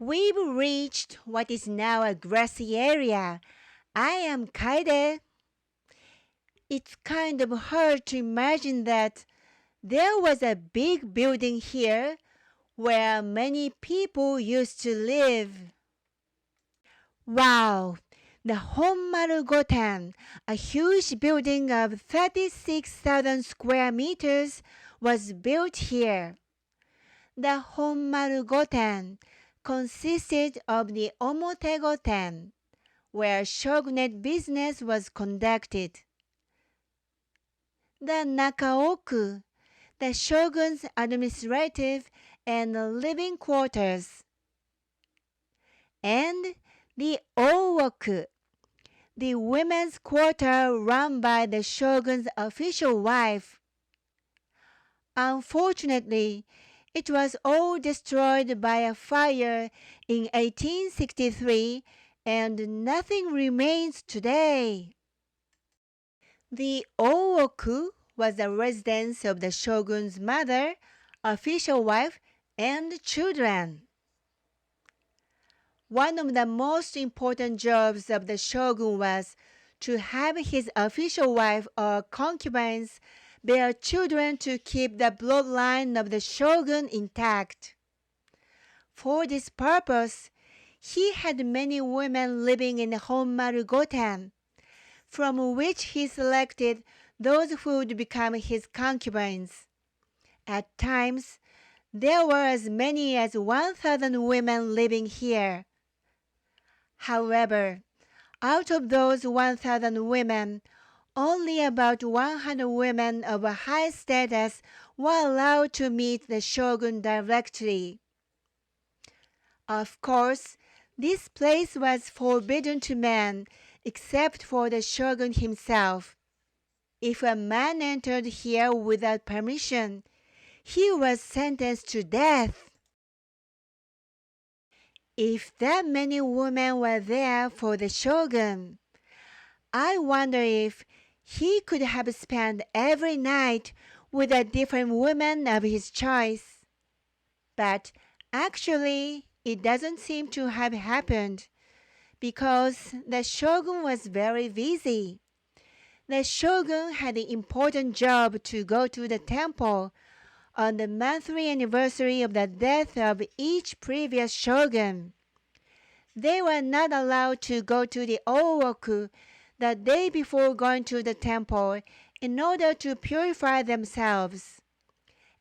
We've reached what is now a grassy area. I am Caede. It's kind of hard to imagine that there was a big building here where many people used to live. Wow! The Honmaru Goten, a huge building of 36,000 square meters, was built here. The Honmaru Goten consisted of the Omote Goten, where shogunate business was conducted, the Naka-oku, the shogun's administrative and living quarters, and the O-oku, the women's quarter run by the shogun's official wife. Unfortunately, it was all destroyed by a fire in 1863 and nothing remains today. The O-oku was the residence of the shogun's mother, official wife, and children. One of the most important jobs of the shogun was to have his official wife or concubines bear children to keep the bloodline of the shogun intact. For this purpose, he had many women living in Honmaru Goten, from which he selected those who would become his concubines. At times, there were as many as 1,000 women living here. However, out of those 1,000 women, only about 100 women of a high status were allowed to meet the shogun directly. Of course, this place was forbidden to men except for the shogun himself. If a man entered here without permission, he was sentenced to death. If that many women were there for the shogun, I wonder if he could have spent every night with a different woman of his choice. But actually, it doesn't seem to have happened because the shogun was very busy. The shogun had the important job to go to the temple on the monthly anniversary of the death of each previous shogun. They were not allowed to go to the O-oku the day before going to the temple in order to purify themselves.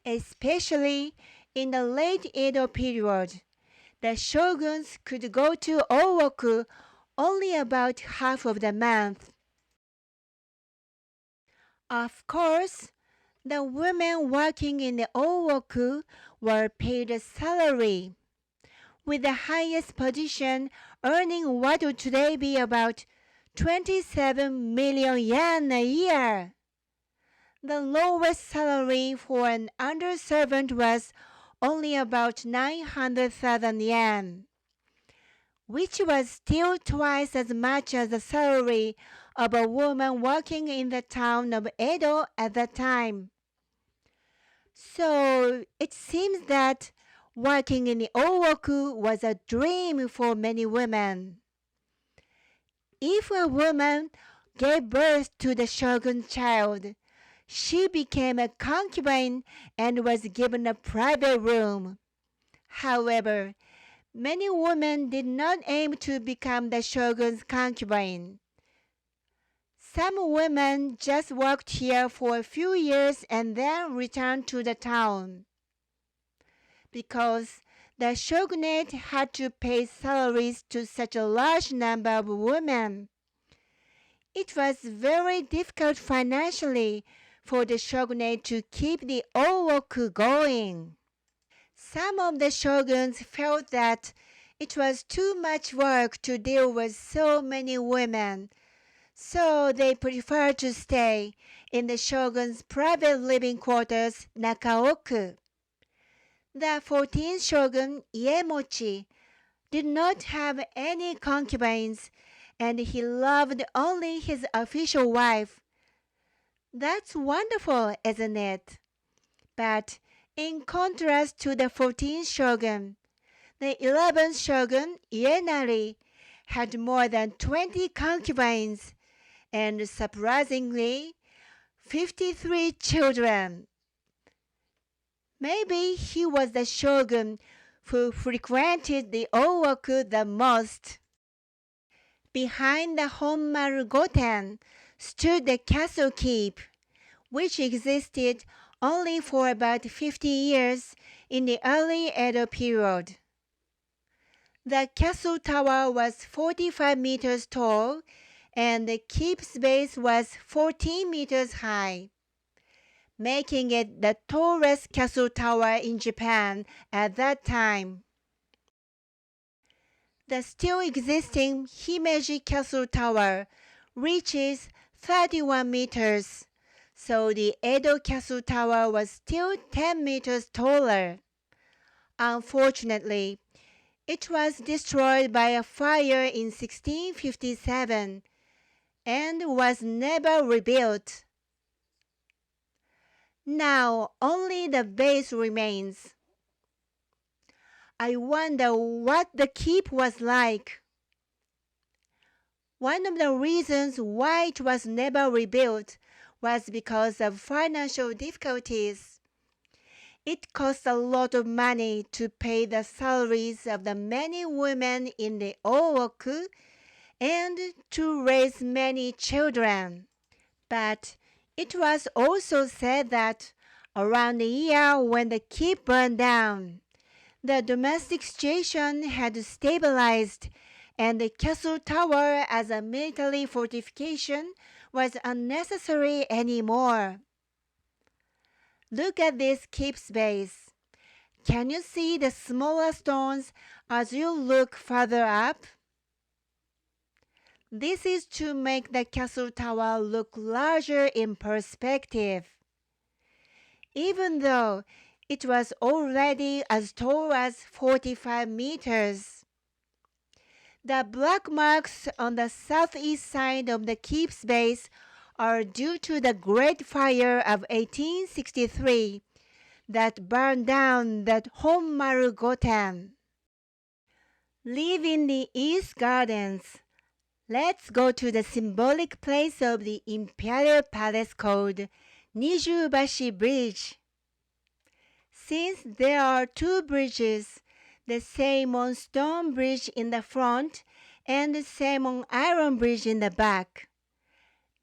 Especially in the late Edo period, the shoguns could go to O-oku only about half of the month. Of course, the women working in the O-oku were paid a salary, with the highest position earning what would today be about 27 million yen a year. The lowest salary for an underservant was only about 900,000 yen, which was still twice as much as the salary of a woman working in the town of Edo at that time. So it seems that working in the O-oku was a dream for many women. If a woman gave birth to the shogun's child, she became a concubine and was given a private room. However, many women did not aim to become the shogun's concubine. Some women just worked here for a few years and then returned to the town, because the shogunate had to pay salaries to such a large number of women. It was very difficult financially for the shogunate to keep the O-oku going. Some of the shoguns felt that it was too much work to deal with so many women, so they preferred to stay in the shogun's private living quarters, Naka-oku. The 14th shogun, Iemochi, did not have any concubines, and he loved only his official wife. That's wonderful, isn't it? But in contrast to the 14th shogun, The 11th shogun, Ienari, had more than 20 concubines and, surprisingly, 53 children. Maybe he was the shogun who frequented the O-oku the most. Behind the Honmaru Goten stood the castle keep, which existed only for about 50 years in the early Edo period. The castle tower was 45 meters tall, and the keep's base was 14 meters high, making it the tallest castle tower in Japan at that time. The still existing Himeji Castle Tower reaches 31 meters, so the Edo Castle Tower was still 10 meters taller. Unfortunately, it was destroyed by a fire in 1657 and was never rebuilt. Now only the base remains. I wonder what the keep was like. One of the reasons why it was never rebuilt was because of financial difficulties. It cost a lot of money to pay the salaries of the many women in the O-oku and to raise many children. But it was also said that around the year when the keep burned down, the domestic situation had stabilized, and the castle tower as a military fortification was unnecessary anymore. Look at this keep's base. Can you see the smaller stones as you look further up? This is to make the castle tower look larger in perspective. Even though it was already as tall as 45 meters. The black marks on the southeast side of the keep's base are due to the Great Fire of 1863 that burned down the Honmaru Goten. Leaving the East Gardens, let's go to the symbolic place of the Imperial Palace called Nijubashi Bridge. Since there are two bridges, the Seimon stone bridge in the front and the Seimon iron bridge in the back,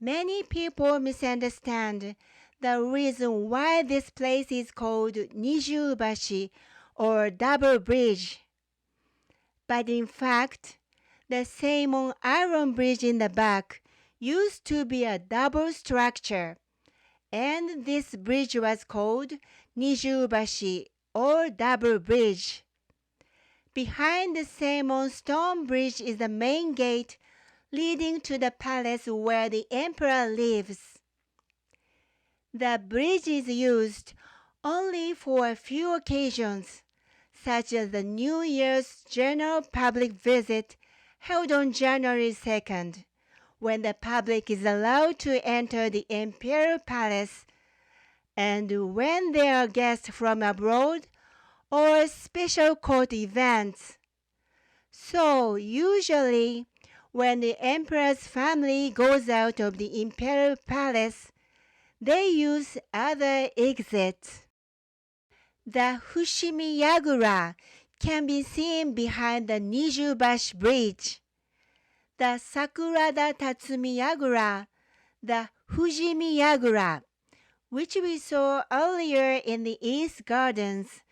many people misunderstand the reason why this place is called Nijubashi or double bridge. But in fact, the Seimon iron bridge in the back used to be a double structure, and this bridge was called Nijubashi or double bridge. Behind the Seimon stone bridge is the main gate leading to the palace where the emperor lives. The bridge is used only for a few occasions, such as the New Year's general public visit held on January 2nd, when the public is allowed to enter the Imperial Palace, and when there are guests from abroad or special court events. So usually, when the emperor's family goes out of the Imperial Palace, they use other exits. The Fushimi Yagura can be seen behind the Nijubashi Bridge. The Sakurada Tatsumi Yagura, the Fujimi Yagura, which we saw earlier in the East Gardens,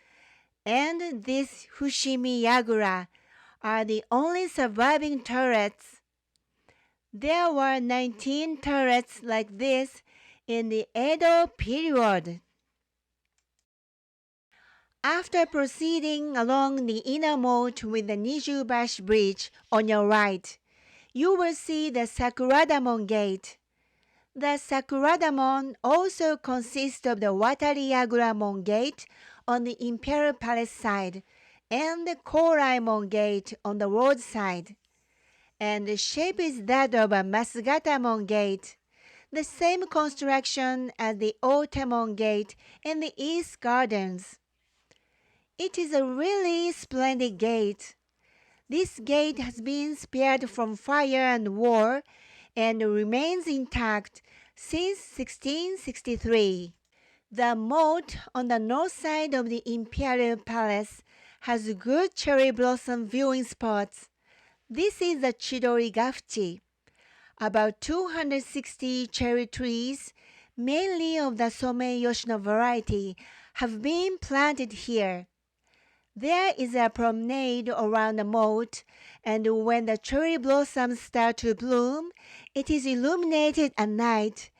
and this Fushimi Yagura are the only surviving turrets. There were 19 turrets like this in the Edo period. After proceeding along the inner moat with the Nijubashi Bridge on your right, you will see the Sakuradamon Gate. The Sakuradamon also consists of the Watariyaguramon Gate on the Imperial Palace side and the Koraimon Gate on the road side. And the shape is that of a Masugatamon Gate, the same construction as the Otemon Gate in the East Gardens. It is a really splendid gate. This gate has been spared from fire and war and remains intact since 1663. The moat on the north side of the Imperial Palace has good cherry blossom viewing spots. This is the Chidorigafuchi. About 260 cherry trees, mainly of the Someyoshino variety, have been planted here. There is a promenade around the moat, and when the cherry blossoms start to bloom, it is illuminated at night,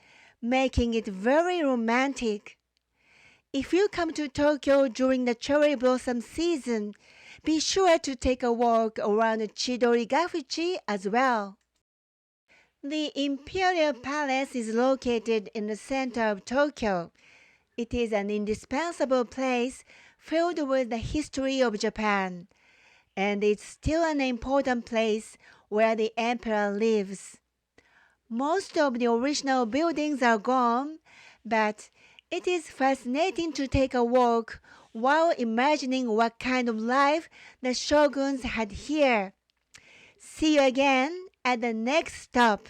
making it very romantic. If you come to Tokyo during the cherry blossom season, be sure to take a walk around Chidorigafuchi as well. The Imperial Palace is located in the center of Tokyo. It is an indispensable place filled with the history of Japan, and it's still an important place where the emperor lives. Most of the original buildings are gone, but it is fascinating to take a walk while imagining what kind of life the shoguns had here. See you again at the next stop.